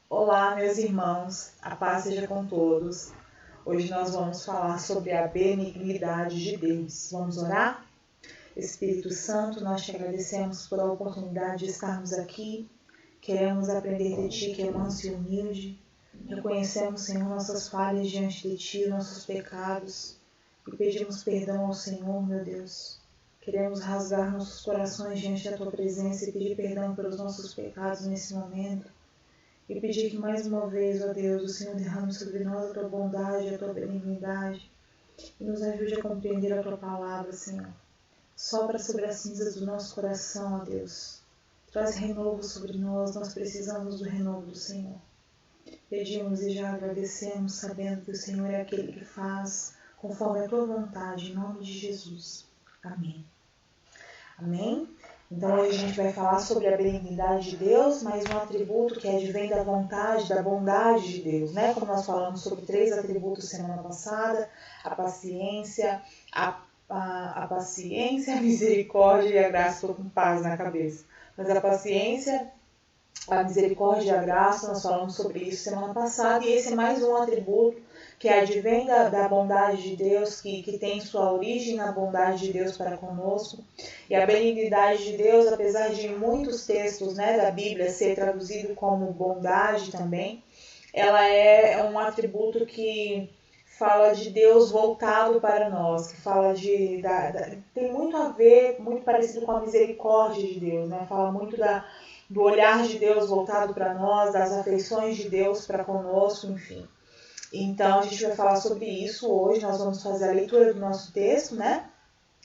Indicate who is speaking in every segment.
Speaker 1: Olá, meus irmãos, a paz seja com todos. Hoje nós vamos falar sobre a benignidade de Deus. Vamos orar? Espírito Santo, nós te agradecemos pela oportunidade de estarmos aqui. Queremos aprender de Ti, que é manso e humilde. Reconhecemos, Senhor, nossas falhas diante de Ti, nossos pecados. E pedimos perdão ao Senhor, meu Deus. Queremos rasgar nossos corações diante da Tua presença e pedir perdão pelos nossos pecados nesse momento. E pedir que mais uma vez, ó Deus, o Senhor derrame sobre nós a Tua bondade, a Tua benignidade e nos ajude a compreender a Tua palavra, Senhor. Sopra sobre as cinzas do nosso coração, ó Deus. Traz renovo sobre nós precisamos do renovo do Senhor. Pedimos e já agradecemos, sabendo que o Senhor é aquele que faz conforme a Tua vontade, em nome de Jesus. Amém. Amém? Então hoje a gente vai falar sobre a benignidade de Deus, mais um atributo que advém da vontade, da bondade de Deus, né? Como nós falamos sobre 3 atributos semana passada, a paciência, a paciência, a misericórdia e a graça. Estou com paz na cabeça. Mas a paciência, a misericórdia e a graça, nós falamos sobre isso semana passada, e esse é mais um atributo que advém da bondade de Deus, que tem sua origem na bondade de Deus para conosco. E a benignidade de Deus, apesar de muitos textos, né, da Bíblia ser traduzido como bondade também, ela é um atributo que fala de Deus voltado para nós, que fala tem muito a ver, muito parecido com a misericórdia de Deus, né? Fala muito do olhar de Deus voltado para nós, das afeições de Deus para conosco, enfim. Então, a gente vai falar sobre isso hoje. Nós vamos fazer a leitura do nosso texto, né?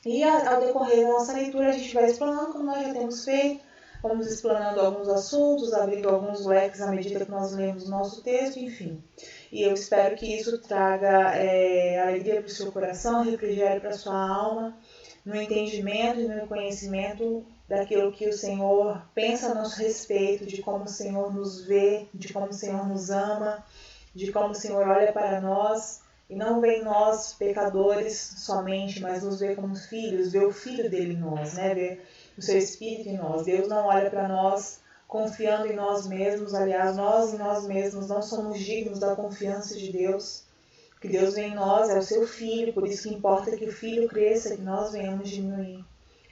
Speaker 1: E ao decorrer da nossa leitura, a gente vai explanando como nós já temos feito. Vamos explanando alguns assuntos, abrindo alguns leques à medida que nós lemos o nosso texto, enfim. E eu espero que isso traga alegria para o seu coração, refrigério para a sua alma, no entendimento e no conhecimento daquilo que o Senhor pensa a nosso respeito, de como o Senhor nos vê, de como o Senhor nos ama, de como o Senhor olha para nós e não vê em nós pecadores somente, mas nos vê como filhos, vê o Filho dele em nós, né? Vê o seu Espírito em nós. Deus não olha para nós confiando em nós mesmos, aliás, nós em nós mesmos não somos dignos da confiança de Deus. O que Deus vê em nós é o seu Filho, por isso que importa que o Filho cresça, que nós venhamos diminuir,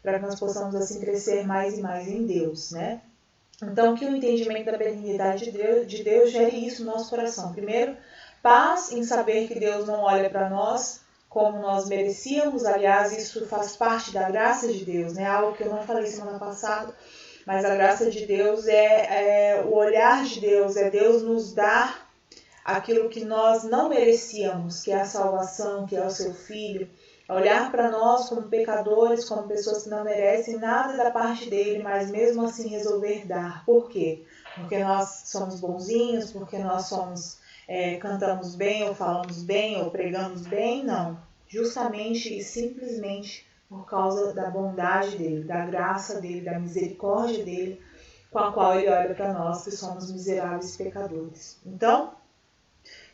Speaker 1: para que nós possamos assim crescer mais e mais em Deus, né? Então, que o entendimento da benignidade de Deus gere isso no nosso coração. Primeiro, paz em saber que Deus não olha para nós como nós merecíamos. Aliás, isso faz parte da graça de Deus, né? Algo que eu não falei semana passada, mas a graça de Deus é o olhar de Deus, é Deus nos dar aquilo que nós não merecíamos, que é a salvação, que é o seu Filho. Olhar para nós como pecadores, como pessoas que não merecem nada da parte dele, mas mesmo assim resolver dar. Por quê? Porque nós somos bonzinhos, porque nós cantamos bem, ou falamos bem, ou pregamos bem? Não. Justamente e simplesmente por causa da bondade dele, da graça dele, da misericórdia dele, com a qual ele olha para nós que somos miseráveis pecadores. Então,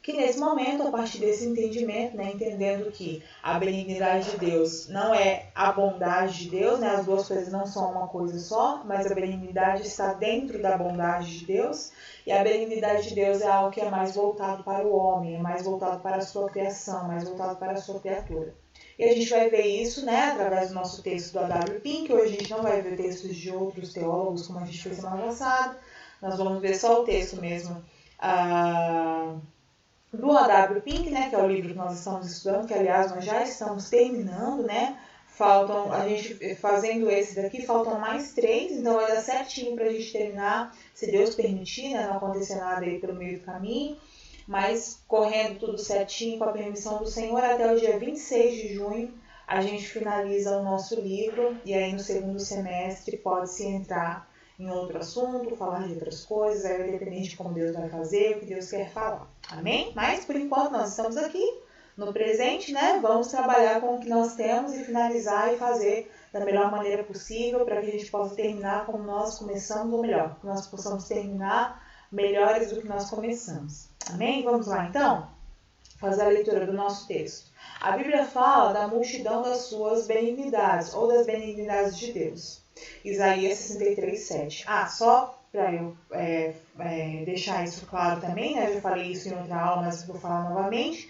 Speaker 1: que nesse momento, a partir desse entendimento, né, entendendo que a benignidade de Deus não é a bondade de Deus, né, as duas coisas não são uma coisa só, mas a benignidade está dentro da bondade de Deus, e a benignidade de Deus é algo que é mais voltado para o homem, é mais voltado para a sua criação, mais voltado para a sua criatura. E a gente vai ver isso, né, através do nosso texto do A.W. Pink. Hoje a gente não vai ver textos de outros teólogos, como a gente fez semana passada, nós vamos ver só o texto mesmo do A.W. Pink, né, que é o livro que nós estamos estudando, que aliás nós já estamos terminando, né? Faltam, a gente fazendo esse daqui, faltam mais 3, então vai dar certinho para a gente terminar, se Deus permitir, né, não acontecer nada aí pelo meio do caminho, mas correndo tudo certinho, com a permissão do Senhor, até o dia 26 de junho a gente finaliza o nosso livro, e aí no segundo semestre pode-se entrar em outro assunto, falar de outras coisas, aí vai depender de como Deus vai fazer, o que Deus quer falar. Amém? Mas, por enquanto, nós estamos aqui, no presente, né? Vamos trabalhar com o que nós temos e finalizar e fazer da melhor maneira possível para que a gente possa terminar como nós começamos, ou melhor, que nós possamos terminar melhores do que nós começamos. Amém? Vamos lá, então? Fazer a leitura do nosso texto. A Bíblia fala da multidão das suas benignidades, ou das benignidades de Deus. Isaías 63, 7. Só para eu deixar isso claro também, né? Eu já falei isso em outra aula, mas vou falar novamente.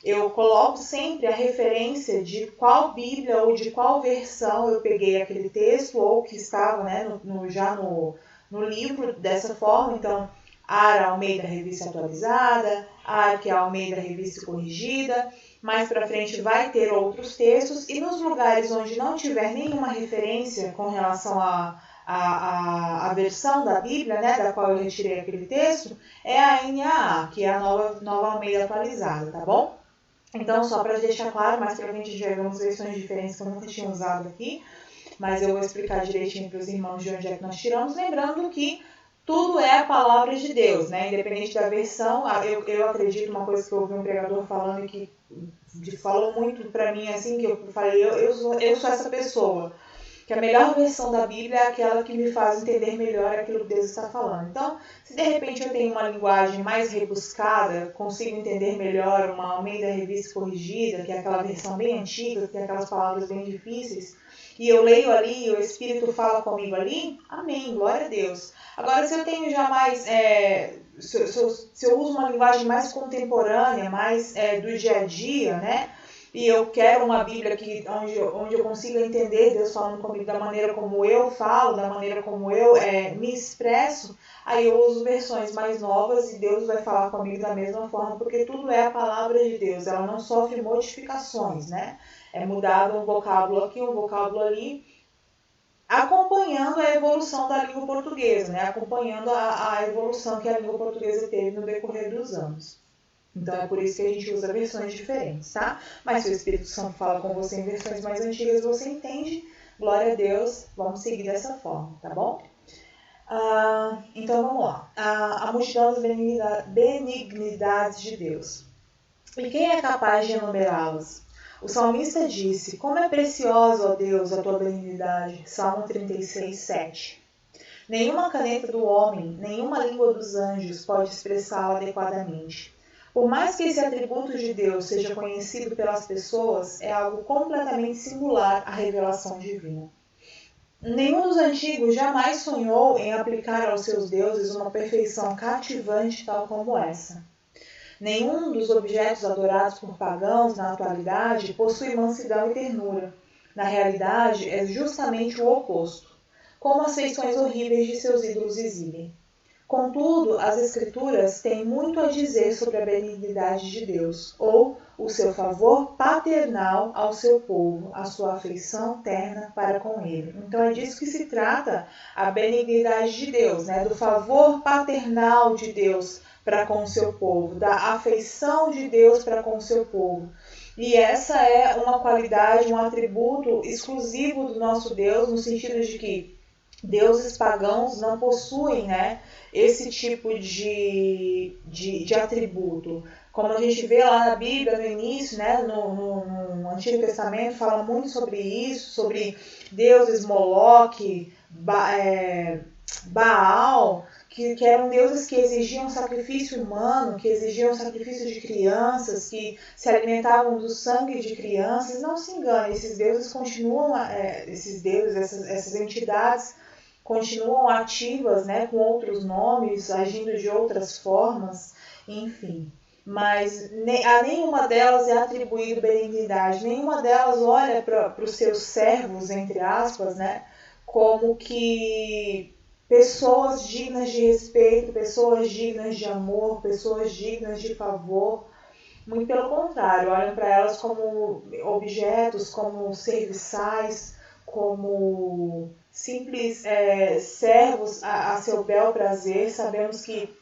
Speaker 1: Eu coloco sempre a referência de qual Bíblia ou de qual versão eu peguei aquele texto ou que estava, né, já no livro dessa forma. Então, ARA Almeida Revista Atualizada, ARC Almeida Revista Corrigida. Mais para frente vai ter outros textos, e nos lugares onde não tiver nenhuma referência com relação à versão da Bíblia, né, da qual eu retirei aquele texto, é a NAA, que é a nova Almeida Atualizada, tá bom? Então, só para deixar claro, mais para frente a gente vai ver umas versões diferentes que eu nunca tinha usado aqui, mas eu vou explicar direitinho para os irmãos de onde é que nós tiramos, lembrando que tudo é a palavra de Deus, né? Independente da versão. Eu acredito, uma coisa que eu ouvi um pregador falando e que falou muito para mim, assim, que eu falei, eu sou essa pessoa, que a melhor versão da Bíblia é aquela que me faz entender melhor aquilo que Deus está falando. Então, se de repente eu tenho uma linguagem mais rebuscada, consigo entender melhor uma Almeida Revista Corrigida, que é aquela versão bem antiga, que tem aquelas palavras bem difíceis, e eu leio ali e o Espírito fala comigo ali, amém, glória a Deus. Agora, se eu tenho já mais, se eu uso uma linguagem mais contemporânea, mais do dia a dia, né? E eu quero uma Bíblia onde eu consiga entender Deus falando comigo da maneira como eu falo, da maneira como eu me expresso, aí eu uso versões mais novas e Deus vai falar comigo da mesma forma, porque tudo é a palavra de Deus, ela não sofre modificações, né? É mudado um vocábulo aqui, um vocábulo ali, acompanhando a evolução da língua portuguesa, né? Acompanhando a evolução que a língua portuguesa teve no decorrer dos anos. Então é por isso que a gente usa versões diferentes, tá? Mas se o Espírito Santo fala com você em versões mais antigas, você entende, glória a Deus, vamos seguir dessa forma, tá bom? Então vamos lá. A multidão das benignidades de Deus. E quem é capaz de enumerá-las? O salmista disse, como é preciosa, ó Deus, a tua benignidade. Salmo 36, 7. Nenhuma caneta do homem, nenhuma língua dos anjos pode expressá-la adequadamente. Por mais que esse atributo de Deus seja conhecido pelas pessoas, é algo completamente singular à revelação divina. Nenhum dos antigos jamais sonhou em aplicar aos seus deuses uma perfeição cativante tal como essa. Nenhum dos objetos adorados por pagãos na atualidade possui mansidão e ternura. Na realidade, é justamente o oposto, como as feições horríveis de seus ídolos exibem. Contudo, as Escrituras têm muito a dizer sobre a benignidade de Deus, ou o seu favor paternal ao seu povo, a sua afeição terna para com ele. Então é disso que se trata a benignidade de Deus, né? Do favor paternal de Deus para com o seu povo, da afeição de Deus para com o seu povo. E essa é uma qualidade, um atributo exclusivo do nosso Deus, no sentido de que deuses pagãos não possuem, né, esse tipo de atributo. Como a gente vê lá na Bíblia, no início, né, no Antigo Testamento, fala muito sobre isso, sobre deuses Moloque, Baal, que eram deuses que exigiam sacrifício humano, que exigiam sacrifício de crianças, que se alimentavam do sangue de crianças. Não se engane, esses deuses continuam, essas entidades continuam ativas, né, com outros nomes, agindo de outras formas, enfim. Mas a nenhuma delas é atribuído benignidade, nenhuma delas olha para os seus servos, entre aspas, né, como que pessoas dignas de respeito, pessoas dignas de amor, pessoas dignas de favor. Muito pelo contrário, olham para elas como objetos, como serviçais, como simples servos a seu bel prazer. Sabemos que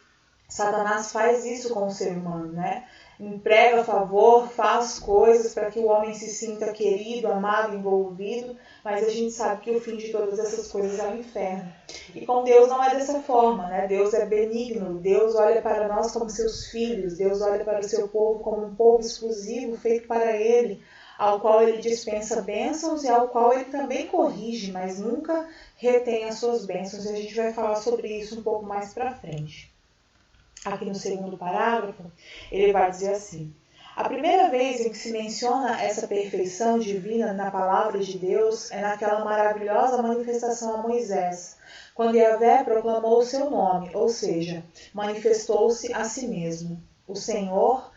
Speaker 1: Satanás faz isso com o ser humano, né? Emprega favor, faz coisas para que o homem se sinta querido, amado, envolvido, mas a gente sabe que o fim de todas essas coisas é o inferno. E com Deus não é dessa forma, né? Deus é benigno, Deus olha para nós como seus filhos, Deus olha para o seu povo como um povo exclusivo, feito para Ele, ao qual Ele dispensa bênçãos e ao qual Ele também corrige, mas nunca retém as suas bênçãos. E a gente vai falar sobre isso um pouco mais para frente. Aqui no segundo parágrafo, ele vai dizer assim: a primeira vez em que se menciona essa perfeição divina na palavra de Deus é naquela maravilhosa manifestação a Moisés, quando Yahvé proclamou o seu nome, ou seja, manifestou-se a si mesmo. O Senhor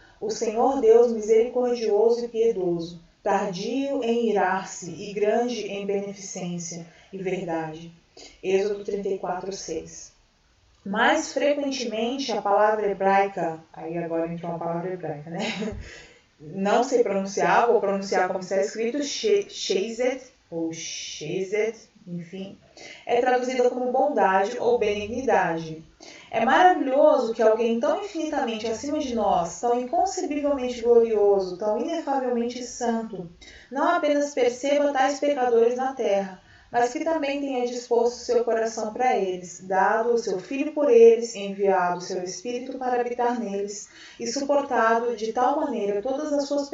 Speaker 1: Deus misericordioso e piedoso, tardio em irar-se e grande em beneficência e verdade. Êxodo 34:6. Mais frequentemente a palavra hebraica, aí agora entrou uma palavra hebraica, né? Não sei pronunciar, vou pronunciar como está escrito, Shezed, ou Shezed, enfim, é traduzida como bondade ou benignidade. É maravilhoso que alguém tão infinitamente acima de nós, tão inconcebivelmente glorioso, tão inefavelmente santo, não apenas perceba tais pecadores na terra, mas que também tenha disposto seu coração para eles, dado o seu Filho por eles, enviado o seu Espírito para habitar neles, e suportado de tal maneira todas as suas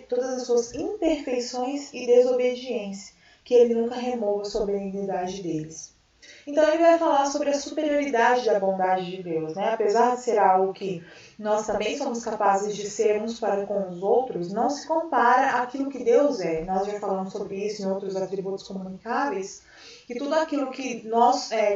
Speaker 1: todas as suas imperfeições e desobediência, que ele nunca remova sobre a benignidade deles. Então ele vai falar sobre a superioridade da bondade de Deus, né? Apesar de ser algo que nós também somos capazes de ser uns para com os outros, não se compara àquilo que Deus é. Nós já falamos sobre isso em outros atributos comunicáveis, que tudo aquilo que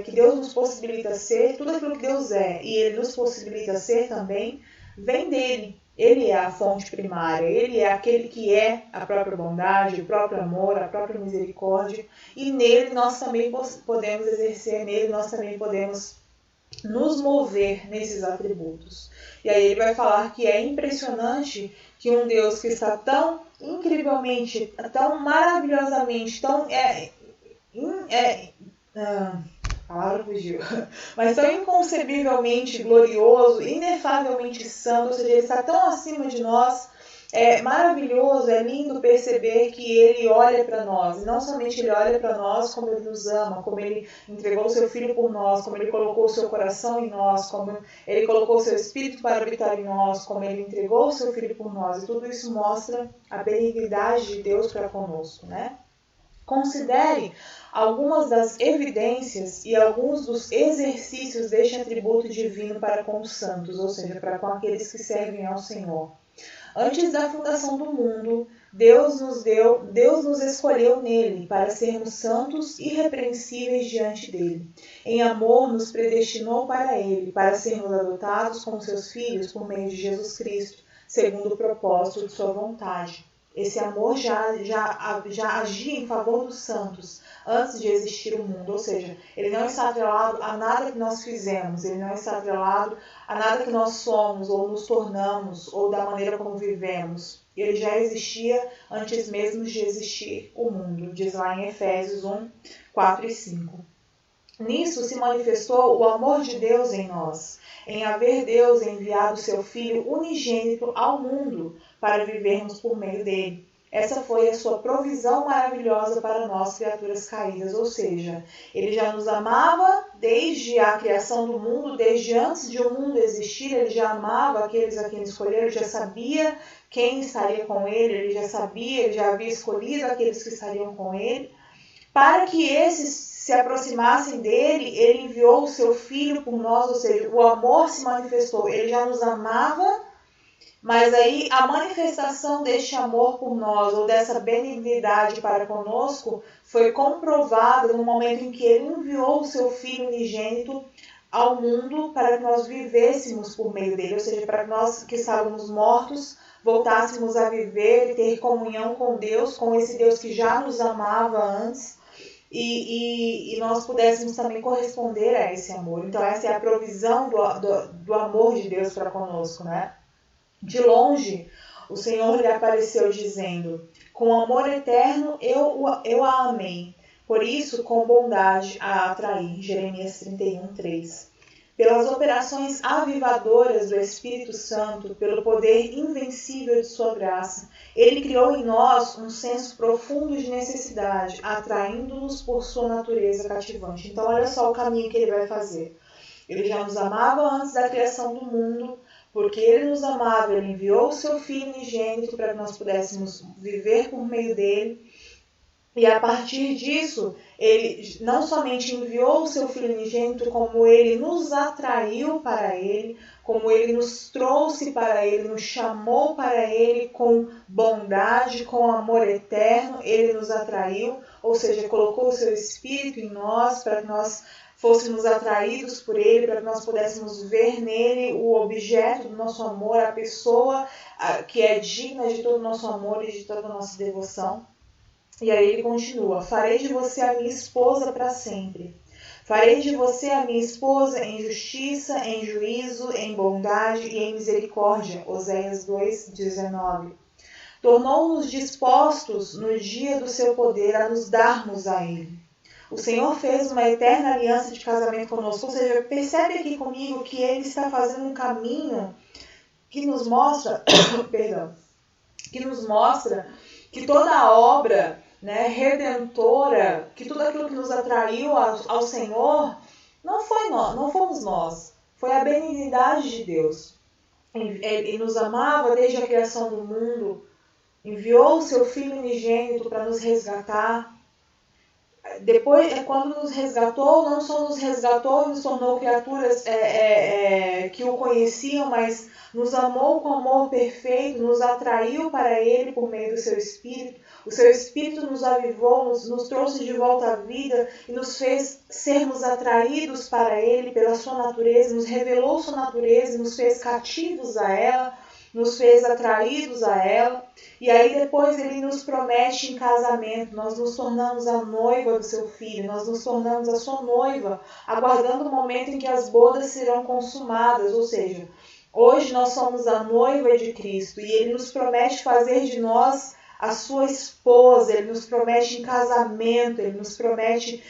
Speaker 1: que Deus nos possibilita ser, tudo aquilo que Deus é e Ele nos possibilita ser também, vem dele. Ele é a fonte primária, ele é aquele que é a própria bondade, o próprio amor, a própria misericórdia, e nele nós também podemos exercer, nele nós também podemos nos mover nesses atributos. E aí ele vai falar que é impressionante que um Deus que está tão incrivelmente, tão maravilhosamente, a palavra fugiu, mas tão inconcebivelmente glorioso, inefavelmente santo, ou seja, ele está tão acima de nós. É maravilhoso, é lindo perceber que ele olha para nós, e não somente ele olha para nós como ele nos ama, como ele entregou o seu Filho por nós, como ele colocou o seu coração em nós, como ele colocou o seu Espírito para habitar em nós, como ele entregou o seu Filho por nós, e tudo isso mostra a benignidade de Deus para conosco, né? Considere algumas das evidências e alguns dos exercícios deste atributo divino para com os santos, ou seja, para com aqueles que servem ao Senhor. Antes da fundação do mundo, Deus nos escolheu nele para sermos santos e irrepreensíveis diante dele. Em amor, nos predestinou para ele, para sermos adotados como seus filhos por meio de Jesus Cristo, segundo o propósito de sua vontade. Esse amor já agia em favor dos santos antes de existir o mundo, ou seja, ele não está atrelado a nada que nós fizemos, ele não está atrelado a nada que nós somos ou nos tornamos ou da maneira como vivemos. Ele já existia antes mesmo de existir o mundo, diz lá em Efésios 1, 4 e 5. Nisso se manifestou o amor de Deus em nós, em haver Deus enviado seu Filho unigênito ao mundo para vivermos por meio dele. Essa foi a sua provisão maravilhosa para nós, criaturas caídas, ou seja, ele já nos amava desde a criação do mundo, desde antes de o mundo existir, ele já amava aqueles a quem ele escolheu, ele já sabia quem estaria com ele, ele já sabia, ele já havia escolhido aqueles que estariam com ele, para que esses se aproximassem dele, ele enviou o seu Filho por nós, ou seja, o amor se manifestou, ele já nos amava, mas aí a manifestação deste amor por nós, ou dessa benignidade para conosco, foi comprovada no momento em que ele enviou o seu Filho unigênito ao mundo para que nós vivêssemos por meio dele, ou seja, para que nós que estávamos mortos, voltássemos a viver e ter comunhão com Deus, com esse Deus que já nos amava antes, e nós pudéssemos também corresponder a esse amor. Então essa é a provisão do amor de Deus para conosco, né? De longe, o Senhor lhe apareceu dizendo: com amor eterno eu a amei, por isso com bondade a atraí. Jeremias 31:3. Pelas operações avivadoras do Espírito Santo, pelo poder invencível de sua graça, ele criou em nós um senso profundo de necessidade, atraindo-nos por sua natureza cativante. Então olha só o caminho que ele vai fazer. Ele já nos amava antes da criação do mundo, porque ele nos amava, ele enviou o seu Filho unigênito para que nós pudéssemos viver por meio dele. E a partir disso, ele não somente enviou o seu Filho unigênito, como ele nos atraiu para ele, como ele nos trouxe para ele, nos chamou para ele com bondade, com amor eterno, ele nos atraiu, ou seja, colocou o seu Espírito em nós para que nós fôssemos atraídos por ele, para que nós pudéssemos ver nele o objeto do nosso amor, a pessoa que é digna de todo o nosso amor e de toda a nossa devoção. E aí ele continua: farei de você a minha esposa para sempre. Farei de você a minha esposa em justiça, em juízo, em bondade e em misericórdia. Oséias 2:19. Tornou-nos dispostos no dia do seu poder a nos darmos a ele. O Senhor fez uma eterna aliança de casamento conosco. Ou seja, percebe aqui comigo que ele está fazendo um caminho que nos mostra, que toda a obra, né, redentora, que tudo aquilo que nos atraiu ao Senhor, não fomos nós, foi a benignidade de Deus. Ele nos amava desde a criação do mundo, enviou o seu Filho unigênito para nos resgatar. Depois, quando nos resgatou, não só nos resgatou e nos tornou criaturas que o conheciam, mas nos amou com amor perfeito, nos atraiu para ele por meio do seu Espírito. O seu Espírito nos avivou, nos trouxe de volta à vida e nos fez sermos atraídos para ele pela sua natureza, nos revelou sua natureza, nos fez cativos a ela, nos fez atraídos a ela. E aí depois ele nos promete em casamento, nós nos tornamos a noiva do seu filho, nós nos tornamos a sua noiva, aguardando o momento em que as bodas serão consumadas, ou seja, hoje nós somos a noiva de Cristo e ele nos promete fazer de nós a sua esposa, ele nos promete em casamento, ele nos promete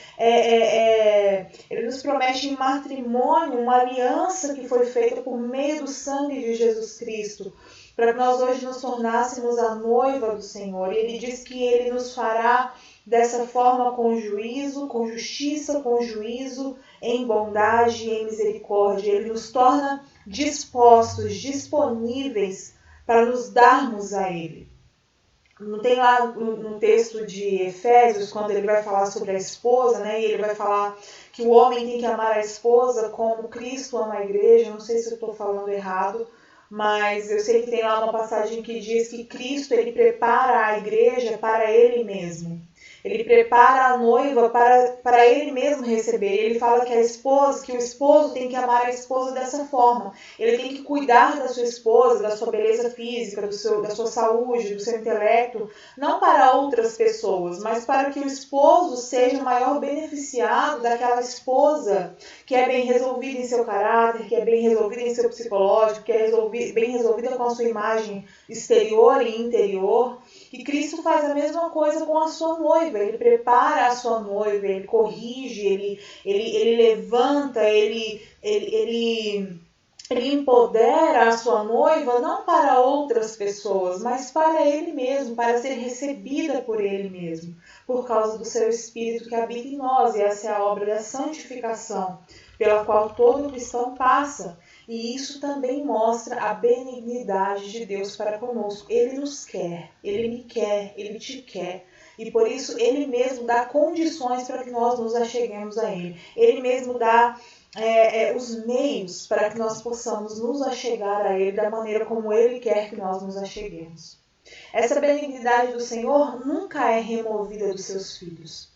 Speaker 1: em matrimônio, uma aliança que foi feita por meio do sangue de Jesus Cristo, para que nós hoje nos tornássemos a noiva do Senhor. E ele diz que ele nos fará dessa forma com juízo, com justiça, com juízo, em bondade e em misericórdia. Ele nos torna dispostos, disponíveis para nos darmos a ele. Não tem lá no texto de Efésios, quando ele vai falar sobre a esposa, né? E ele vai falar que o homem tem que amar a esposa como Cristo ama a igreja. Não sei se eu estou falando errado, mas eu sei que tem lá uma passagem que diz que Cristo ele prepara a igreja para ele mesmo. Ele prepara a noiva para ele mesmo receber. Ele fala que o esposo tem que amar a esposa dessa forma. Ele tem que cuidar da sua esposa, da sua beleza física, da sua saúde, do seu intelecto, não para outras pessoas, mas para que o esposo seja o maior beneficiado daquela esposa que é bem resolvida em seu caráter, que é bem resolvida em seu psicológico, que é bem resolvida com a sua imagem exterior e interior. E Cristo faz a mesma coisa com a sua noiva. Ele prepara a sua noiva, ele corrige, ele levanta, ele empodera a sua noiva não para outras pessoas, mas para ele mesmo, para ser recebida por ele mesmo, por causa do seu Espírito que habita em nós. E essa é a obra da santificação, pela qual todo cristão passa. E isso também mostra a benignidade de Deus para conosco. Ele nos quer, ele me quer, ele te quer. E por isso ele mesmo dá condições para que nós nos acheguemos a ele. Ele mesmo dá os meios para que nós possamos nos achegar a ele da maneira como ele quer que nós nos acheguemos. Essa benignidade do Senhor nunca é removida dos seus filhos.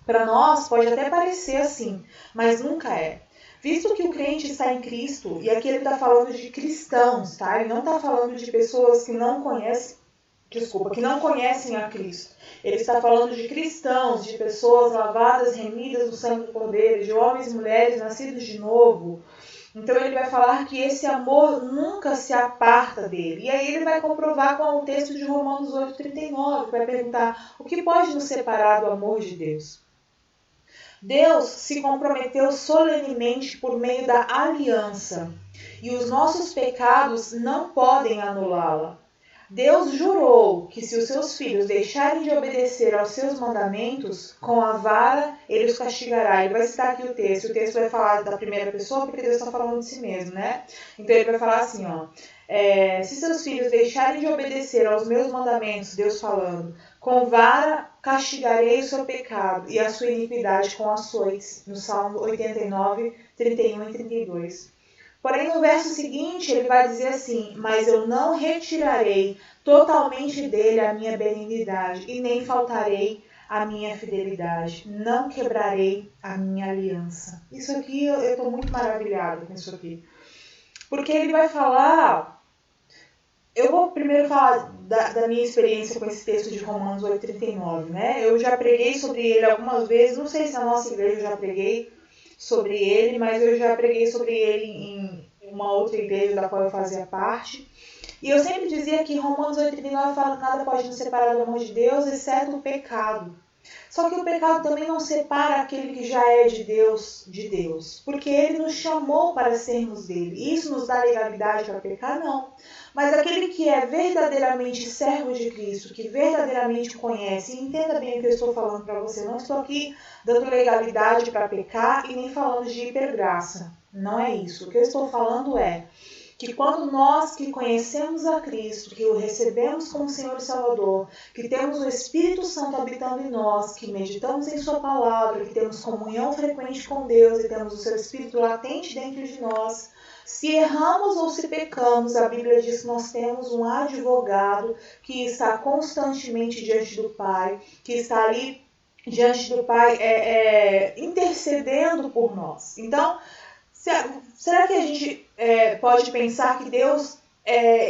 Speaker 1: Para nós pode até parecer assim, mas nunca é. Visto que o crente está em Cristo, e aqui ele está falando de cristãos, tá? Ele não está falando de pessoas que não conhecem a Cristo. Ele está falando de cristãos, de pessoas lavadas, remidas do sangue do Cordeiro, de homens e mulheres nascidos de novo. Então ele vai falar que esse amor nunca se aparta dele. E aí ele vai comprovar com o texto de Romanos 8,39, que vai perguntar: o que pode nos separar do amor de Deus? Deus se comprometeu solenemente por meio da aliança, e os nossos pecados não podem anulá-la. Deus jurou que se os seus filhos deixarem de obedecer aos seus mandamentos, com a vara ele os castigará. Ele vai citar aqui o texto vai falar da primeira pessoa, porque Deus está falando de si mesmo, né? Então ele vai falar assim, se seus filhos deixarem de obedecer aos meus mandamentos, Deus falando, com vara castigarei o seu pecado e a sua iniquidade com açoites. No Salmo 89, 31 e 32. Porém, no verso seguinte, ele vai dizer assim: mas eu não retirarei totalmente dele a minha benignidade, e nem faltarei a minha fidelidade. Não quebrarei a minha aliança. Isso aqui, eu estou muito maravilhada com isso aqui. Porque ele vai falar... Eu vou primeiro falar da minha experiência com esse texto de Romanos 8,39, né? Eu já preguei sobre ele algumas vezes, não sei se na nossa igreja eu já preguei sobre ele, mas eu já preguei sobre ele em uma outra igreja da qual eu fazia parte. E eu sempre dizia que Romanos 8,39 fala que nada pode nos separar do amor de Deus, exceto o pecado. Só que o pecado também não separa aquele que já é de Deus, porque ele nos chamou para sermos dele. Isso nos dá legalidade para pecar? Não. Mas aquele que é verdadeiramente servo de Cristo, que verdadeiramente conhece, e entenda bem o que eu estou falando para você, não estou aqui dando legalidade para pecar e nem falando de hipergraça. Não é isso. O que eu estou falando é que quando nós que conhecemos a Cristo, que o recebemos como Senhor e Salvador, que temos o Espírito Santo habitando em nós, que meditamos em Sua Palavra, que temos comunhão frequente com Deus e temos o Seu Espírito latente dentro de nós, se erramos ou se pecamos, a Bíblia diz que nós temos um advogado que está constantemente diante do Pai, que está ali diante do Pai intercedendo por nós. Então, será que a gente pode pensar que Deus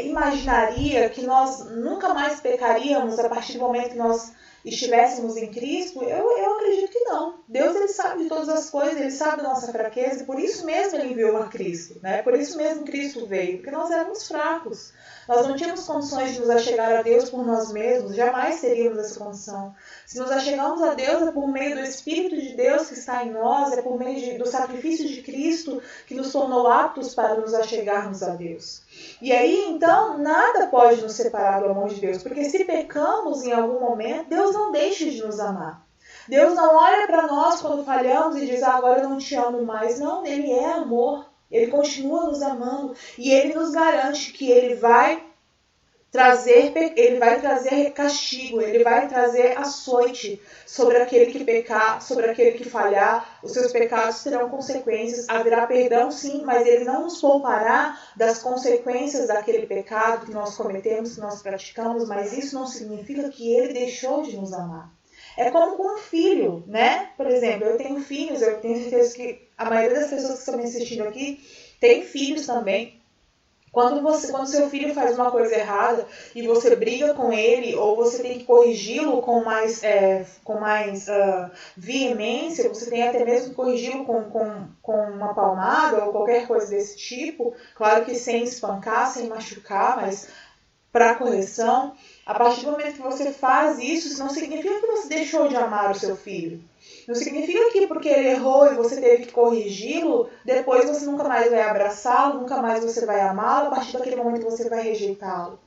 Speaker 1: imaginaria que nós nunca mais pecaríamos a partir do momento que nós estivéssemos em Cristo? Eu acredito que não. Deus, ele sabe de todas as coisas, ele sabe da nossa fraqueza, e por isso mesmo ele enviou a Cristo, né? Por isso mesmo Cristo veio, porque nós éramos fracos. Nós não tínhamos condições de nos achegar a Deus por nós mesmos, jamais teríamos essa condição. Se nos achegamos a Deus é por meio do Espírito de Deus que está em nós, é por meio do sacrifício de Cristo que nos tornou aptos para nos achegarmos a Deus. E aí, então, nada pode nos separar do amor de Deus, porque se pecamos em algum momento, Deus não deixa de nos amar. Deus não olha para nós quando falhamos e diz, agora eu não te amo mais. Não, Ele é amor. Ele continua nos amando e Ele nos garante que Ele vai trazer castigo, Ele vai trazer açoite sobre aquele que pecar, sobre aquele que falhar. Os seus pecados terão consequências, haverá perdão sim, mas Ele não nos poupará das consequências daquele pecado que nós cometemos, que nós praticamos, mas isso não significa que Ele deixou de nos amar. É como com um filho, né? Por exemplo, eu tenho filhos, eu tenho certeza que a maioria das pessoas que estão me assistindo aqui tem filhos também. Quando seu filho faz uma coisa errada e você briga com ele, ou você tem que corrigi-lo com mais veemência, você tem até mesmo que corrigi-lo com uma palmada ou qualquer coisa desse tipo, claro que sem espancar, sem machucar, mas para correção, a partir do momento que você faz isso não significa que você deixou de amar o seu filho. Não significa que porque ele errou e você teve que corrigi-lo, depois você nunca mais vai abraçá-lo, nunca mais você vai amá-lo, a partir daquele momento você vai rejeitá-lo.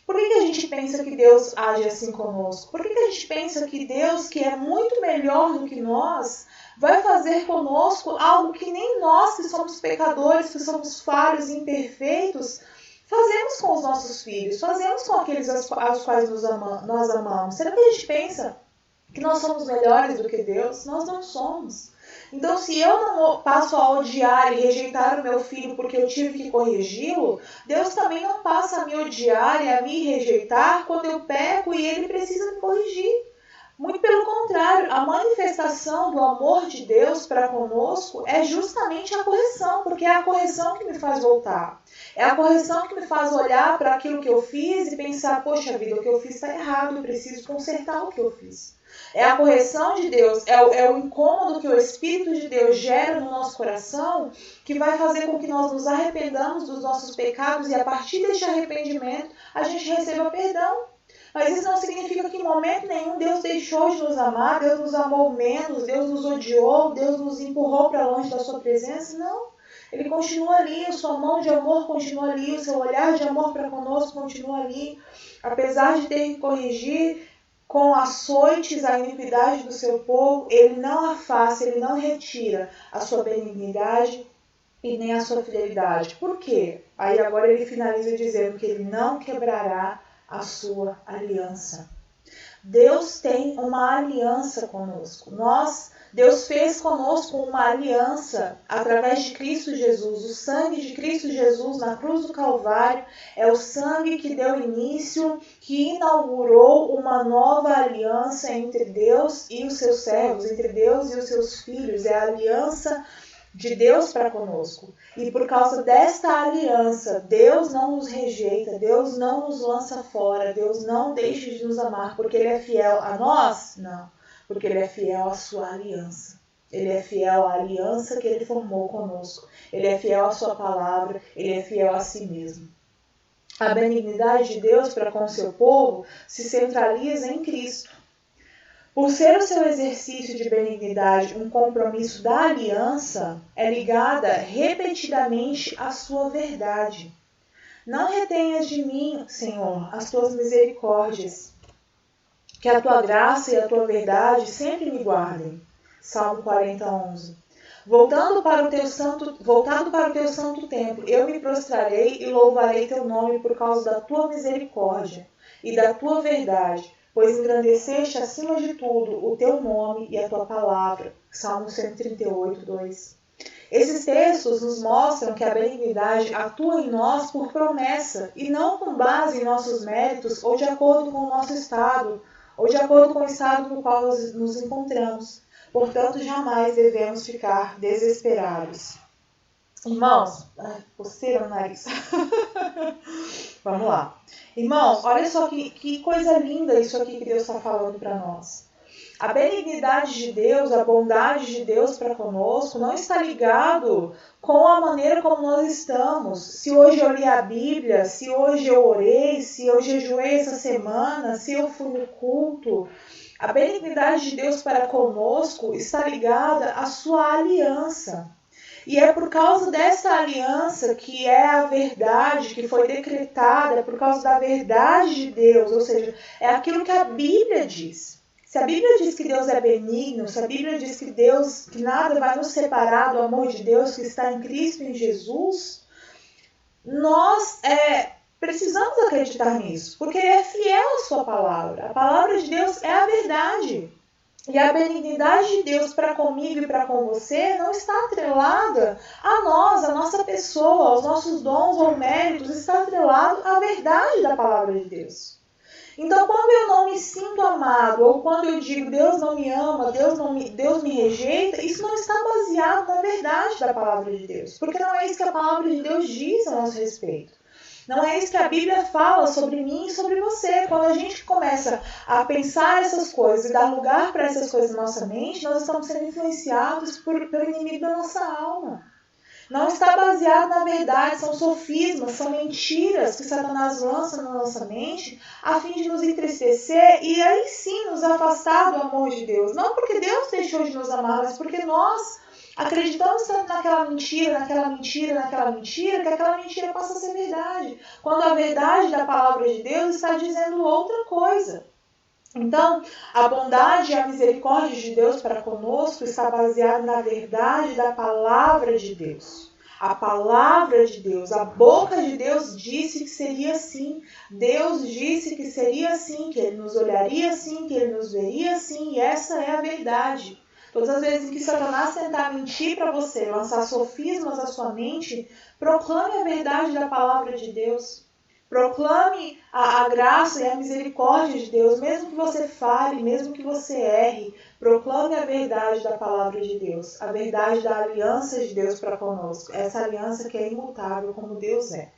Speaker 1: Por que a gente pensa que Deus age assim conosco? Por que a gente pensa que Deus, que é muito melhor do que nós, vai fazer conosco algo que nem nós, que somos pecadores, que somos falhos e imperfeitos, fazemos com os nossos filhos, fazemos com aqueles aos quais nós amamos? Será que a gente pensa que nós somos melhores do que Deus? Nós não somos. Então, se eu não passo a odiar e rejeitar o meu filho porque eu tive que corrigi-lo, Deus também não passa a me odiar e a me rejeitar quando eu peco e Ele precisa me corrigir. Muito pelo contrário, a manifestação do amor de Deus para conosco é justamente a correção, porque é a correção que me faz voltar. É a correção que me faz olhar para aquilo que eu fiz e pensar, poxa vida, o que eu fiz está errado, eu preciso consertar o que eu fiz. É a correção de Deus, é o incômodo que o Espírito de Deus gera no nosso coração que vai fazer com que nós nos arrependamos dos nossos pecados e a partir deste arrependimento a gente receba perdão. Mas isso não significa que em momento nenhum Deus deixou de nos amar, Deus nos amou menos, Deus nos odiou, Deus nos empurrou para longe da sua presença. Não. Ele continua ali, a sua mão de amor continua ali, o seu olhar de amor para conosco continua ali. Apesar de ter que corrigir com açoites a iniquidade do seu povo, Ele não afasta, Ele não retira a sua benignidade e nem a sua fidelidade. Por quê? Aí agora ele finaliza dizendo que Ele não quebrará a sua aliança. Deus tem uma aliança conosco. Deus fez conosco uma aliança através de Cristo Jesus. O sangue de Cristo Jesus na cruz do Calvário é o sangue que deu início, que inaugurou uma nova aliança entre Deus e os seus servos, entre Deus e os seus filhos. É a aliança de Deus para conosco. E por causa desta aliança, Deus não nos rejeita, Deus não nos lança fora, Deus não deixa de nos amar, porque Ele é fiel a nós? Não, porque Ele é fiel à sua aliança. Ele é fiel à aliança que Ele formou conosco. Ele é fiel à sua palavra, Ele é fiel a si mesmo. A benignidade de Deus para com o seu povo se centraliza em Cristo. Por ser o seu exercício de benignidade um compromisso da aliança, é ligada repetidamente à sua verdade. Não retenhas de mim, Senhor, as tuas misericórdias, que a tua graça e a tua verdade sempre me guardem. Salmo 40:11. Voltado para o teu santo templo, eu me prostrarei e louvarei teu nome por causa da tua misericórdia e da tua verdade, pois engrandeceste acima de tudo o teu nome e a tua palavra. Salmo 138:2. Esses textos nos mostram que a benignidade atua em nós por promessa e não com base em nossos méritos ou de acordo com o nosso estado, ou de acordo com o estado no qual nos encontramos. Portanto, jamais devemos ficar desesperados. Irmãos, coceira no nariz. Vamos lá. Irmãos, olha só que coisa linda isso aqui que Deus está falando para nós. A benignidade de Deus, a bondade de Deus para conosco não está ligado com a maneira como nós estamos. Se hoje eu li a Bíblia, se hoje eu orei, se eu jejuei essa semana, se eu fui no culto. A benignidade de Deus para conosco está ligada à sua aliança. E é por causa dessa aliança que é a verdade que foi decretada, é por causa da verdade de Deus, ou seja, é aquilo que a Bíblia diz. Se a Bíblia diz que Deus é benigno, se a Bíblia diz que nada vai nos separar do amor de Deus que está em Cristo, em Jesus, nós precisamos acreditar nisso, porque Ele é fiel à sua palavra. A palavra de Deus é a verdade. E a benignidade de Deus para comigo e para com você não está atrelada a nós, a nossa pessoa, aos nossos dons ou méritos, está atrelado à verdade da palavra de Deus. Então, quando eu não me sinto amado, ou quando eu digo Deus não me ama, Deus me rejeita, isso não está baseado na verdade da palavra de Deus, porque não é isso que a palavra de Deus diz a nosso respeito. Não é isso que a Bíblia fala sobre mim e sobre você. Quando a gente começa a pensar essas coisas e dar lugar para essas coisas na nossa mente, nós estamos sendo influenciados pelo inimigo da nossa alma. Não está baseado na verdade, são sofismas, são mentiras que Satanás lança na nossa mente a fim de nos entristecer e aí sim nos afastar do amor de Deus. Não porque Deus deixou de nos amar, mas porque nós acreditamos tanto naquela mentira, que aquela mentira passa a ser verdade. Quando a verdade da palavra de Deus está dizendo outra coisa. Então, a bondade e a misericórdia de Deus para conosco está baseada na verdade da palavra de Deus. A palavra de Deus, a boca de Deus disse que seria assim. Deus disse que seria assim, que Ele nos olharia assim, que Ele nos veria assim, e essa é a verdade. Todas as vezes que Satanás tentar mentir para você, lançar sofismas à sua mente, proclame a verdade da palavra de Deus. Proclame a graça e a misericórdia de Deus, mesmo que você fale, mesmo que você erre. Proclame a verdade da palavra de Deus, a verdade da aliança de Deus para conosco. Essa aliança que é imutável como Deus é.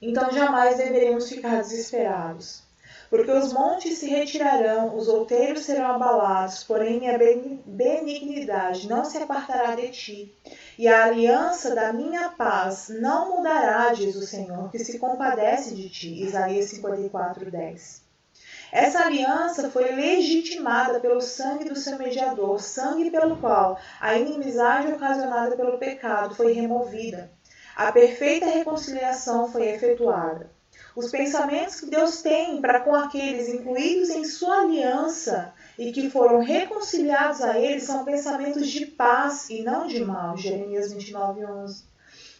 Speaker 1: Então jamais deveríamos ficar desesperados. Porque os montes se retirarão, os outeiros serão abalados, porém minha benignidade não se apartará de ti. E a aliança da minha paz não mudará, diz o Senhor, que se compadece de ti. Isaías 54:10. Essa aliança foi legitimada pelo sangue do seu mediador, sangue pelo qual a inimizade ocasionada pelo pecado foi removida. A perfeita reconciliação foi efetuada. Os pensamentos que Deus tem para com aqueles incluídos em sua aliança e que foram reconciliados a Ele são pensamentos de paz e não de mal. Jeremias 29:11.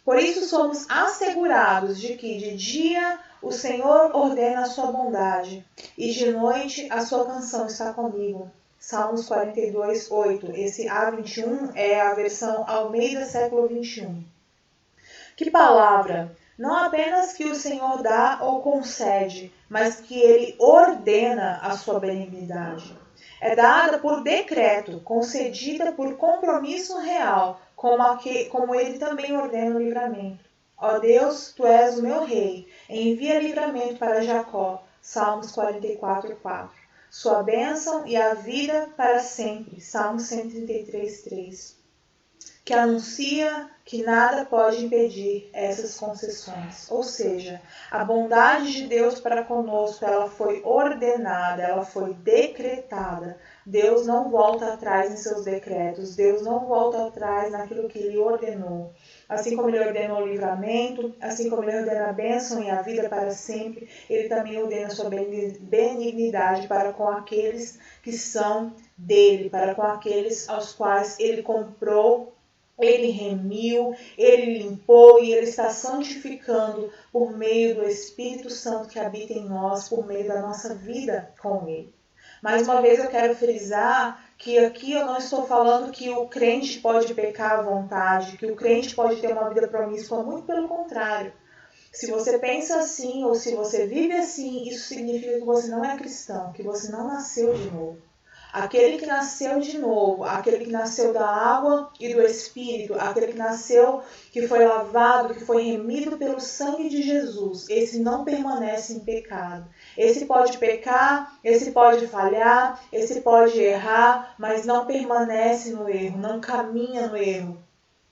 Speaker 1: Por isso somos assegurados de que de dia o Senhor ordena a sua bondade e de noite a sua canção está comigo. Salmos 42, 8. Esse A21 é a versão Almeida século 21. Que palavra! Não apenas que o Senhor dá ou concede, mas que Ele ordena a sua benignidade. É dada por decreto, concedida por compromisso real, como Ele também ordena o livramento. Ó Deus, Tu és o meu Rei, envia livramento para Jacó. Salmos 44, 4. Sua bênção e a vida para sempre. Salmos 133, 3. Que anuncia que nada pode impedir essas concessões. Ou seja, a bondade de Deus para conosco, ela foi ordenada, ela foi decretada. Deus não volta atrás em seus decretos, Deus não volta atrás naquilo que Ele ordenou. Assim como Ele ordenou o livramento, assim como Ele ordena a bênção e a vida para sempre, Ele também ordena a sua benignidade para com aqueles que são dele, para com aqueles aos quais Ele comprou, Ele remiu, Ele limpou e Ele está santificando por meio do Espírito Santo que habita em nós, por meio da nossa vida com Ele. Mais uma vez eu quero frisar que aqui eu não estou falando que o crente pode pecar à vontade, que o crente pode ter uma vida promíscua, muito pelo contrário. Se você pensa assim ou se você vive assim, isso significa que você não é cristão, que você não nasceu de novo. Aquele que nasceu de novo, aquele que nasceu da água e do Espírito, aquele que nasceu, que foi lavado, que foi remido pelo sangue de Jesus, esse não permanece em pecado. Esse pode pecar, esse pode falhar, esse pode errar, mas não permanece no erro, não caminha no erro.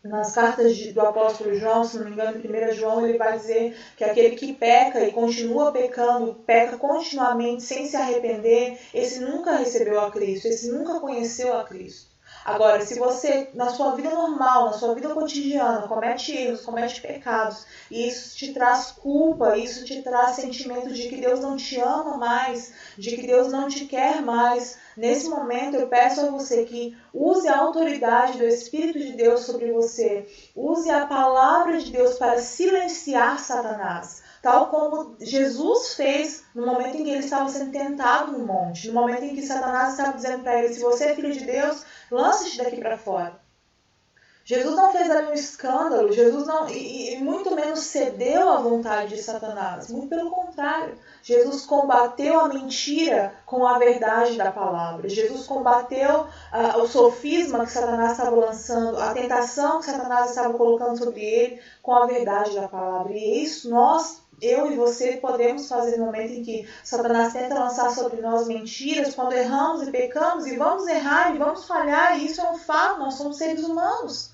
Speaker 1: Nas cartas do apóstolo João, se não me engano, em 1 João, ele vai dizer que aquele que peca e continua pecando, peca continuamente sem se arrepender, esse nunca recebeu a Cristo, esse nunca conheceu a Cristo. Agora, se você, na sua vida normal, na sua vida cotidiana, comete erros, comete pecados, e isso te traz culpa, isso te traz sentimento de que Deus não te ama mais, de que Deus não te quer mais, nesse momento eu peço a você que use a autoridade do Espírito de Deus sobre você, use a palavra de Deus para silenciar Satanás. Tal como Jesus fez no momento em que ele estava sendo tentado no monte, no momento em que Satanás estava dizendo para ele, se você é filho de Deus, lance-te daqui para fora. Jesus não fez ali um escândalo, Jesus não, e muito menos cedeu à vontade de Satanás. Muito pelo contrário, Jesus combateu a mentira com a verdade da palavra. Jesus combateu o sofisma que Satanás estava lançando, a tentação que Satanás estava colocando sobre ele com a verdade da palavra. E isso eu e você podemos fazer no momento em que Satanás tenta lançar sobre nós mentiras, quando erramos e pecamos, e vamos errar e vamos falhar, e isso é um fato, nós somos seres humanos.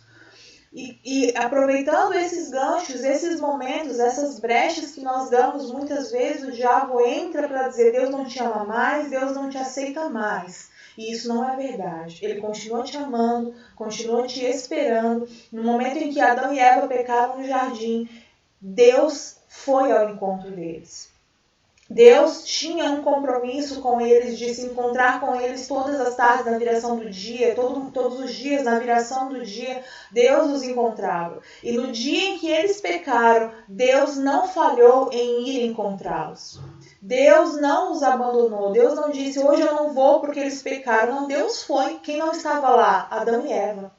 Speaker 1: E aproveitando esses ganchos, esses momentos, essas brechas que nós damos, muitas vezes o diabo entra para dizer Deus não te ama mais, Deus não te aceita mais. E isso não é verdade. Ele continua te amando, continua te esperando. No momento em que Adão e Eva pecaram no jardim, Deus foi ao encontro deles. Deus tinha um compromisso com eles de se encontrar com eles todas as tardes na viração do dia, todos os dias na viração do dia, Deus os encontrava. E no dia em que eles pecaram, Deus não falhou em ir encontrá-los. Deus não os abandonou, Deus não disse, hoje eu não vou porque eles pecaram. Não, Deus foi. Quem não estava lá? Adão e Eva.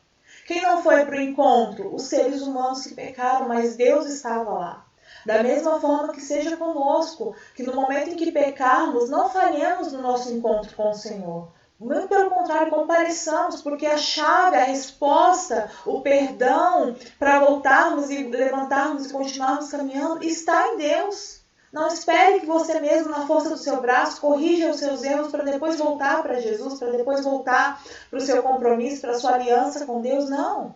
Speaker 1: Quem não foi para o encontro? Os seres humanos que pecaram, mas Deus estava lá. Da mesma forma que seja conosco, que no momento em que pecarmos, não falhemos no nosso encontro com o Senhor. Muito pelo contrário, compareçamos, porque a chave, a resposta, o perdão para voltarmos e levantarmos e continuarmos caminhando está em Deus. Não espere que você mesmo, na força do seu braço, corrija os seus erros para depois voltar para Jesus, para depois voltar para o seu compromisso, para a sua aliança com Deus. Não.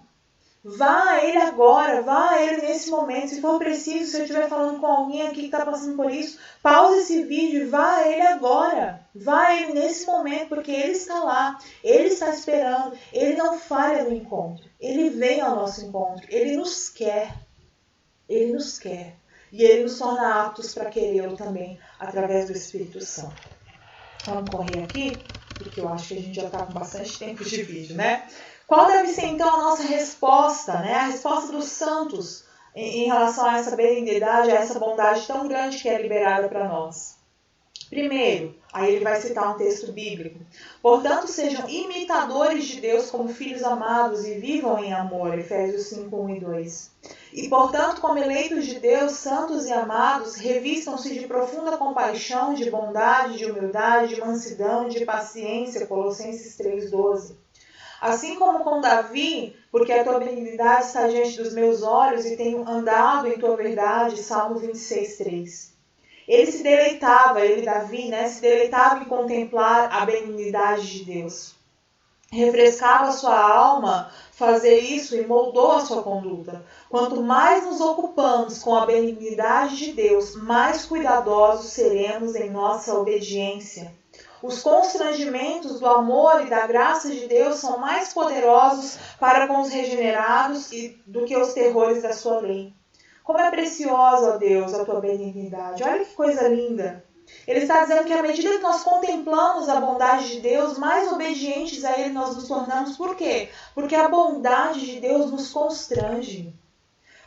Speaker 1: Vá a Ele agora, vá a Ele nesse momento. Se for preciso, se eu estiver falando com alguém aqui que está passando por isso, pause esse vídeo e vá a Ele agora. Vá a Ele nesse momento, porque Ele está lá, Ele está esperando, Ele não falha no encontro. Ele vem ao nosso encontro, Ele nos quer. Ele nos quer. E Ele nos torna aptos para querê-lo também, através do Espírito Santo. Vamos correr aqui, porque eu acho que a gente já está com bastante tempo de vídeo, né? Qual deve ser, então, a nossa resposta, né? A resposta dos santos em relação a essa benignidade, a essa bondade tão grande que é liberada para nós. Primeiro, aí ele vai citar um texto bíblico. Portanto, sejam imitadores de Deus como filhos amados e vivam em amor. Efésios 5, 1 e 2. E, portanto, como eleitos de Deus, santos e amados, revistam-se de profunda compaixão, de bondade, de humildade, de mansidão, de paciência. Colossenses 3, 12. Assim como com Davi, porque a tua benignidade está diante dos meus olhos e tenho andado em tua verdade. Salmo 26, 3. Ele se deleitava, Davi, se deleitava em contemplar a benignidade de Deus. Refrescava a sua alma fazer isso e moldou a sua conduta. Quanto mais nos ocupamos com a benignidade de Deus, mais cuidadosos seremos em nossa obediência. Os constrangimentos do amor e da graça de Deus são mais poderosos para com os regenerados do que os terrores da sua lei. Como é preciosa, ó Deus, a tua benignidade. Olha que coisa linda. Ele está dizendo que à medida que nós contemplamos a bondade de Deus, mais obedientes a Ele nós nos tornamos. Por quê? Porque a bondade de Deus nos constrange.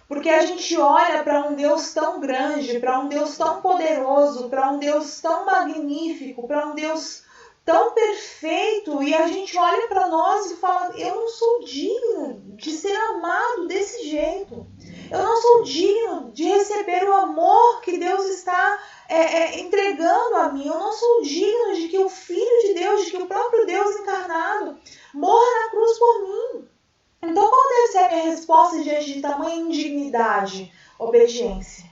Speaker 1: Porque a gente olha para um Deus tão grande, para um Deus tão poderoso, para um Deus tão magnífico, para um Deus tão perfeito, e a gente olha para nós e fala, eu não sou digno de ser amado desse jeito. Eu não sou digno de receber o amor que Deus está entregando a mim. Eu não sou digno de que o Filho de Deus, de que o próprio Deus encarnado morra na cruz por mim. Então, qual deve ser a minha resposta diante de tamanha indignidade? Obediência.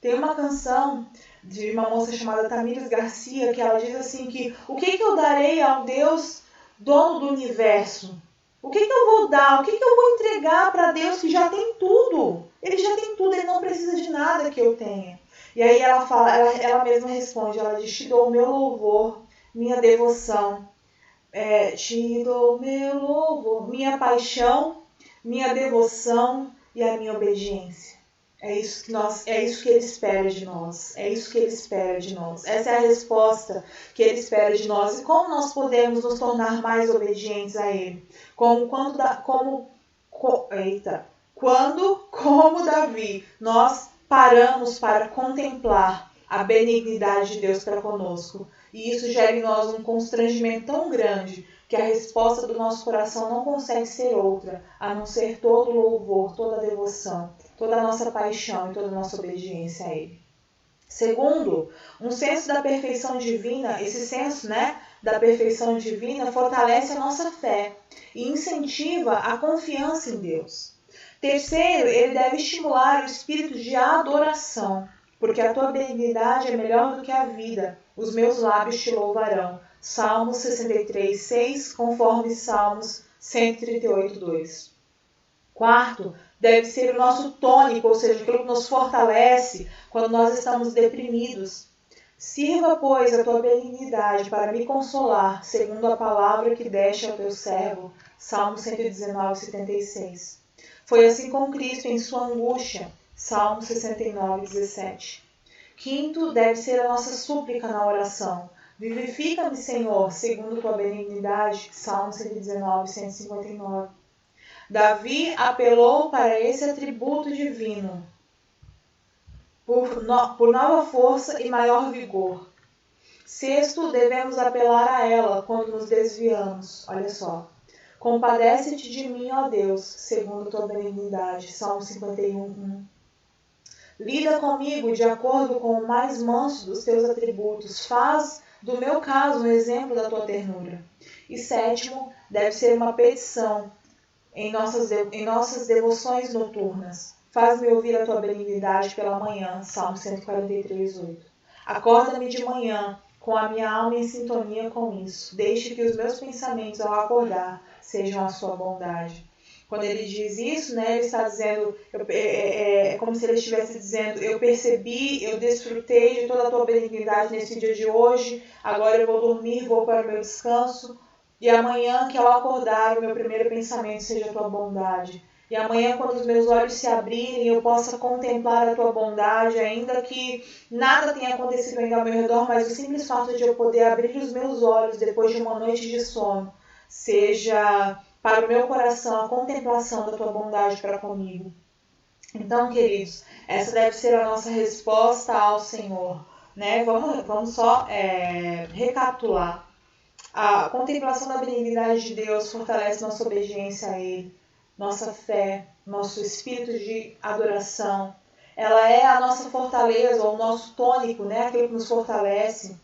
Speaker 1: Tem uma canção de uma moça chamada Tamires Garcia que ela diz assim que o que eu darei ao Deus, dono do universo? O que eu vou dar? O que eu vou entregar para Deus que já tem tudo? Ele já tem tudo, ele não precisa de nada que eu tenha. E aí ela fala, ela mesma responde, ela diz, te dou o meu louvor, minha devoção. Te dou o meu louvor, minha paixão, minha devoção e a minha obediência. É isso que ele espera de nós. É isso que ele espera de nós. Essa é a resposta que ele espera de nós. E como nós podemos nos tornar mais obedientes a ele? Como Davi, nós paramos para contemplar a benignidade de Deus para conosco. E isso gera em nós um constrangimento tão grande que a resposta do nosso coração não consegue ser outra, a não ser todo o louvor, toda a devoção, toda a nossa paixão e toda a nossa obediência a Ele. Segundo, um senso da perfeição divina, esse senso da perfeição divina fortalece a nossa fé e incentiva a confiança em Deus. Terceiro, ele deve estimular o espírito de adoração, porque a tua benignidade é melhor do que a vida, os meus lábios te louvarão. Salmos 63, 6, conforme Salmos 138, 2. Quarto, deve ser o nosso tônico, ou seja, aquilo que nos fortalece quando nós estamos deprimidos. Sirva, pois, a tua benignidade para me consolar, segundo a palavra que deste ao teu servo. Salmo 119, 76. Foi assim com Cristo em sua angústia. Salmo 69, 17. Quinto, deve ser a nossa súplica na oração. Vivifica-me, Senhor, segundo tua benignidade. Salmo 119, 159. Davi apelou para esse atributo divino por nova força e maior vigor. Sexto, devemos apelar a ela quando nos desviamos. Olha só. Compadece-te de mim, ó Deus, segundo tua benignidade. Salmo 51, 1. Lida comigo de acordo com o mais manso dos teus atributos. Faz do meu caso um exemplo da tua ternura. E sétimo, deve ser uma petição em nossas devoções noturnas. Faz-me ouvir a tua benignidade pela manhã. Salmo 143, 8. Acorda-me de manhã, com a minha alma em sintonia com isso. Deixe que os meus pensamentos ao acordar sejam a sua bondade. Quando ele diz isso, ele está dizendo, é como se ele estivesse dizendo, eu percebi, eu desfrutei de toda a tua benignidade nesse dia de hoje, agora eu vou dormir, vou para o meu descanso, e amanhã que ao acordar o meu primeiro pensamento seja a tua bondade. E amanhã, quando os meus olhos se abrirem, eu possa contemplar a tua bondade, ainda que nada tenha acontecido ainda ao meu redor, mas o simples fato de eu poder abrir os meus olhos depois de uma noite de sono, seja para o meu coração a contemplação da tua bondade para comigo. Então, queridos, essa deve ser a nossa resposta ao Senhor, né? Vamos só recapitular. A contemplação da benignidade de Deus fortalece nossa obediência a Ele, nossa fé, nosso espírito de adoração. Ela é a nossa fortaleza, ou o nosso tônico, né? Aquilo que nos fortalece.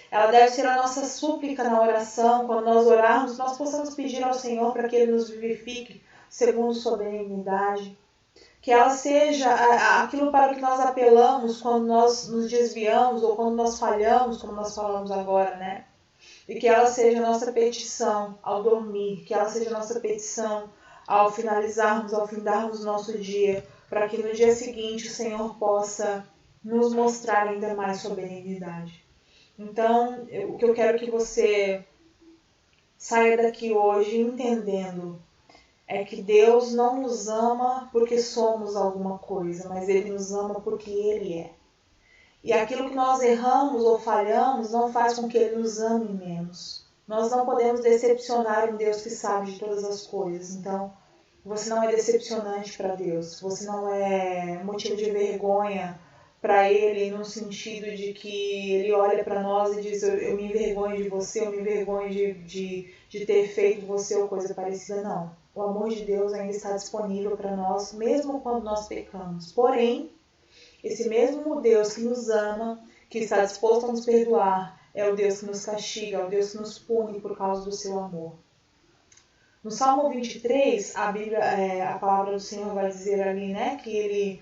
Speaker 1: Ela deve ser a nossa súplica na oração. Quando nós orarmos, nós possamos pedir ao Senhor para que Ele nos vivifique segundo sua benignidade. Que ela seja aquilo para o que nós apelamos quando nós nos desviamos ou quando nós falhamos, como nós falamos agora, né? E que ela seja a nossa petição ao dormir, que ela seja a nossa petição ao finalizarmos, ao findarmos o nosso dia, para que no dia seguinte o Senhor possa nos mostrar ainda mais sua benignidade. Então, o que eu quero que você saia daqui hoje entendendo é que Deus não nos ama porque somos alguma coisa, mas Ele nos ama porque Ele é. E aquilo que nós erramos ou falhamos não faz com que Ele nos ame menos. Nós não podemos decepcionar um Deus que sabe de todas as coisas. Então, você não é decepcionante para Deus. Você não é motivo de vergonha para Ele, no sentido de que Ele olha para nós e diz: eu me envergonho de você, eu me envergonho de ter feito você ou coisa parecida. Não. O amor de Deus ainda está disponível para nós, mesmo quando nós pecamos. Porém, esse mesmo Deus que nos ama, que está disposto a nos perdoar, é o Deus que nos castiga, é o Deus que nos pune por causa do seu amor. No Salmo 23, a Bíblia, a palavra do Senhor vai dizer ali, né, que Ele...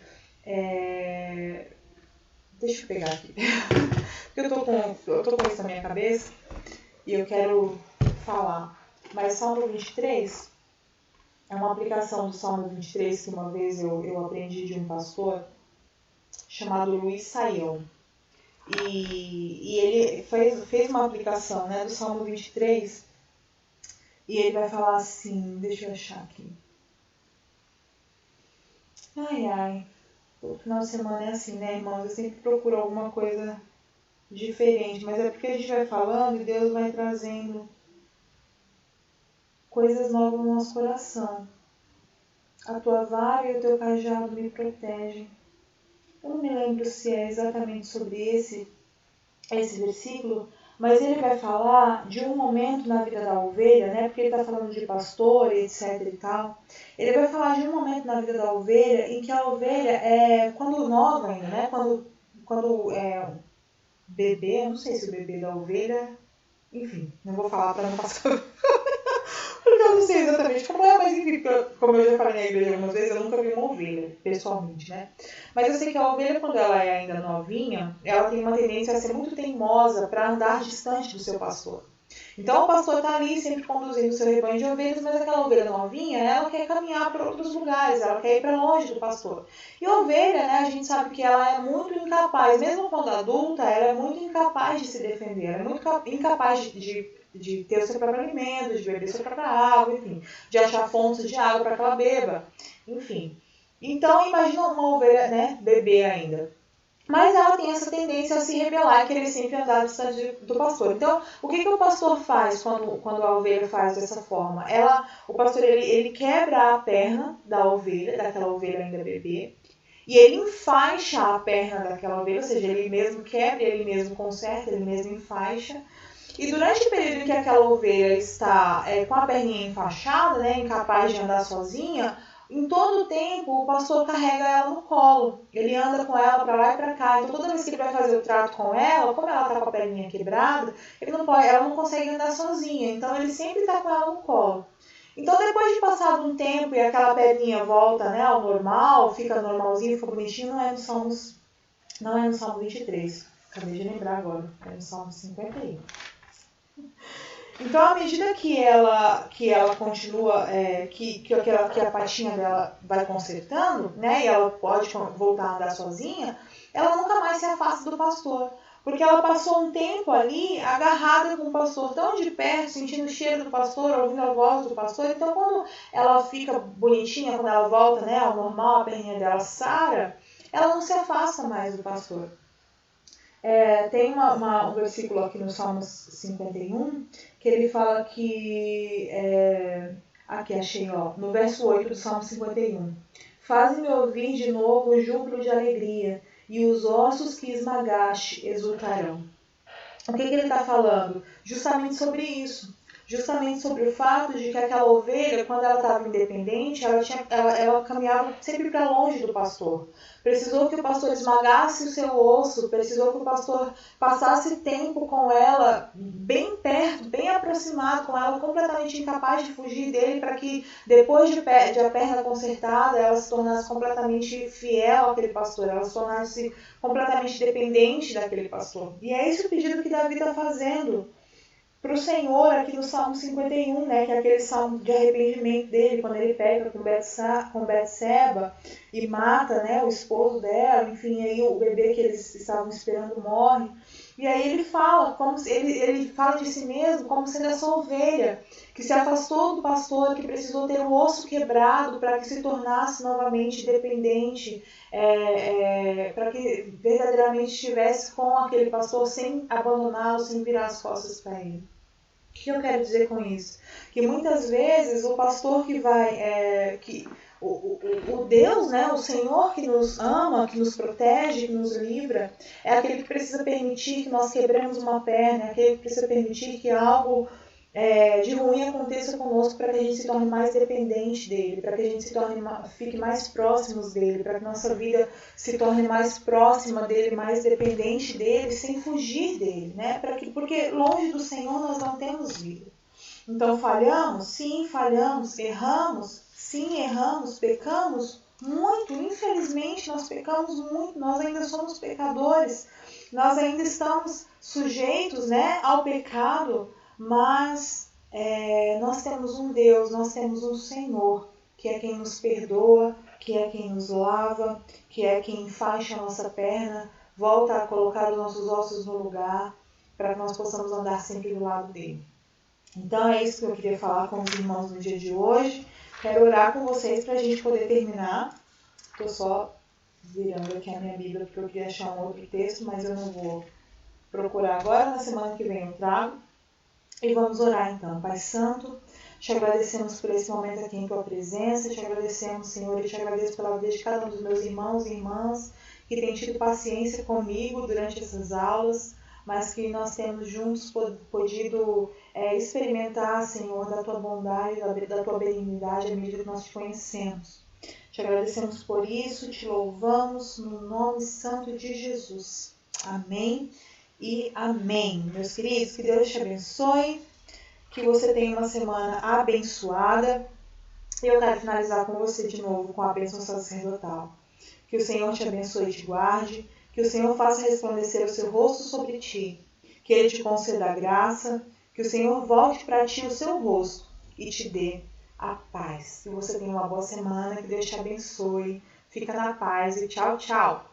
Speaker 1: Deixa eu pegar aqui, porque eu tô com isso na minha cabeça e eu quero falar. Mas Salmo 23 é uma aplicação do Salmo 23 que uma vez eu aprendi de um pastor chamado Luiz Saião. E ele fez uma aplicação, né, do Salmo 23 e ele vai falar assim, deixa eu achar aqui. O final de semana é assim, né, irmãos? Eu sempre procuro alguma coisa diferente, mas é porque a gente vai falando e Deus vai trazendo coisas novas no nosso coração. A tua vara e o teu cajado me protegem. Eu não me lembro se é exatamente sobre esse versículo, mas ele vai falar de um momento na vida da ovelha, né? Porque ele está falando de pastor, etc e tal. Ele vai falar de um momento na vida da ovelha em que a ovelha, quando nova ainda, né? Quando é bebê, não sei se o bebê da ovelha, enfim, não vou falar para não passar... Porque eu não sei exatamente como é, mas enfim, como eu já falei na igreja algumas vezes, eu nunca vi uma ovelha, pessoalmente, né? Mas eu sei que a ovelha, quando ela é ainda novinha, ela tem uma tendência a ser muito teimosa para andar distante do seu pastor. Então o pastor está ali sempre conduzindo o seu rebanho de ovelhas, mas aquela ovelha novinha, ela quer caminhar para outros lugares, ela quer ir para longe do pastor. E a ovelha, né, a gente sabe que ela é muito incapaz, mesmo quando adulta, ela é muito incapaz de se defender, ela é muito incapaz de ter o seu próprio alimento, de beber sua própria água, enfim, de achar fontes de água para que ela beba, enfim. Então imagina uma ovelha, né, bebê ainda. Mas ela tem essa tendência a se rebelar e querer sempre andar distante do pastor. Então, o que o pastor faz quando a ovelha faz dessa forma? O pastor ele quebra a perna da ovelha, daquela ovelha ainda bebê, e ele enfaixa a perna daquela ovelha, ou seja, ele mesmo quebra, ele mesmo conserta, ele mesmo enfaixa. E durante o período em que aquela ovelha está com a perninha enfaixada, né, incapaz de andar sozinha, em todo o tempo o pastor carrega ela no colo. Ele anda com ela para lá e para cá. Então toda vez que ele vai fazer o trato com ela, como ela está com a perninha quebrada, ela não consegue andar sozinha. Então ele sempre está com ela no colo. Então depois de passado um tempo e aquela perninha volta, né, ao normal, fica normalzinho, fica bonitinho, não é no Salmo 23. Acabei de lembrar agora, é no Salmo 51. Então, à medida que ela continua, que a patinha dela vai consertando, né, e ela pode voltar a andar sozinha, ela nunca mais se afasta do pastor. Porque ela passou um tempo ali agarrada com o pastor, tão de perto, sentindo o cheiro do pastor, ouvindo a voz do pastor. Então, quando ela fica bonitinha, quando ela volta, né, ao normal, a perninha dela sara, ela não se afasta mais do pastor. Tem um versículo aqui no Salmos 51, que ele fala que... aqui achei, ó, no verso 8 do Salmo 51. Faze-me ouvir de novo o júbilo de alegria, e os ossos que esmagaste exultarão. O que ele está falando? Justamente sobre isso. Justamente sobre o fato de que aquela ovelha, quando ela estava independente, ela caminhava sempre para longe do pastor. Precisou que o pastor esmagasse o seu osso, precisou que o pastor passasse tempo com ela, bem perto, bem aproximado com ela, completamente incapaz de fugir dele, para que depois de a perna consertada, ela se tornasse completamente fiel àquele pastor, ela se tornasse completamente dependente daquele pastor. E é esse o pedido que Davi está fazendo para o Senhor aqui no Salmo 51, né, que é aquele salmo de arrependimento dele, quando ele pega com Betseba e mata, né, o esposo dela, enfim, aí o bebê que eles estavam esperando morre. E aí ele fala, ele fala de si mesmo como sendo essa ovelha que se afastou do pastor, que precisou ter o osso quebrado para que se tornasse novamente dependente, para que verdadeiramente estivesse com aquele pastor sem abandoná-lo, sem virar as costas para ele. O que eu quero dizer com isso? Que muitas vezes o pastor que vai, o Deus, né, o Senhor que nos ama, que nos protege, que nos livra, é aquele que precisa permitir que nós quebremos uma perna, é aquele que precisa permitir que algo de ruim aconteça conosco para que a gente se torne mais dependente dele, para que a gente fique mais próximos dele, para que nossa vida se torne mais próxima dele, mais dependente dele, sem fugir dele, né? Porque longe do Senhor nós não temos vida. Então falhamos? Sim, falhamos. Erramos? Sim, erramos. Pecamos? Muito. Infelizmente nós pecamos muito, nós ainda somos pecadores, nós ainda estamos sujeitos, né, ao pecado. Mas nós temos um Deus, nós temos um Senhor, que é quem nos perdoa, que é quem nos lava, que é quem enfaixa a nossa perna, volta a colocar os nossos ossos no lugar, para que nós possamos andar sempre do lado dele. Então é isso que eu queria falar com os irmãos no dia de hoje. Quero orar com vocês para a gente poder terminar. Estou só virando aqui a minha Bíblia porque eu queria achar um outro texto, mas eu não vou procurar agora. Na semana que vem eu trago. E vamos orar então. Pai Santo, te agradecemos por esse momento aqui em tua presença, te agradecemos, Senhor, e te agradeço pela vida de cada um dos meus irmãos e irmãs que tem tido paciência comigo durante essas aulas, mas que nós temos juntos podido experimentar, Senhor, da tua bondade, da tua benignidade à medida que nós te conhecemos. Te agradecemos por isso, te louvamos no nome santo de Jesus. Amém. E amém. Meus queridos, que Deus te abençoe, que você tenha uma semana abençoada. Eu quero finalizar com você de novo com a bênção sacerdotal. Que o Senhor te abençoe e te guarde, que o Senhor faça resplandecer o seu rosto sobre ti, que Ele te conceda a graça, que o Senhor volte para ti o seu rosto e te dê a paz. Que você tenha uma boa semana, que Deus te abençoe. Fica na paz e tchau, tchau.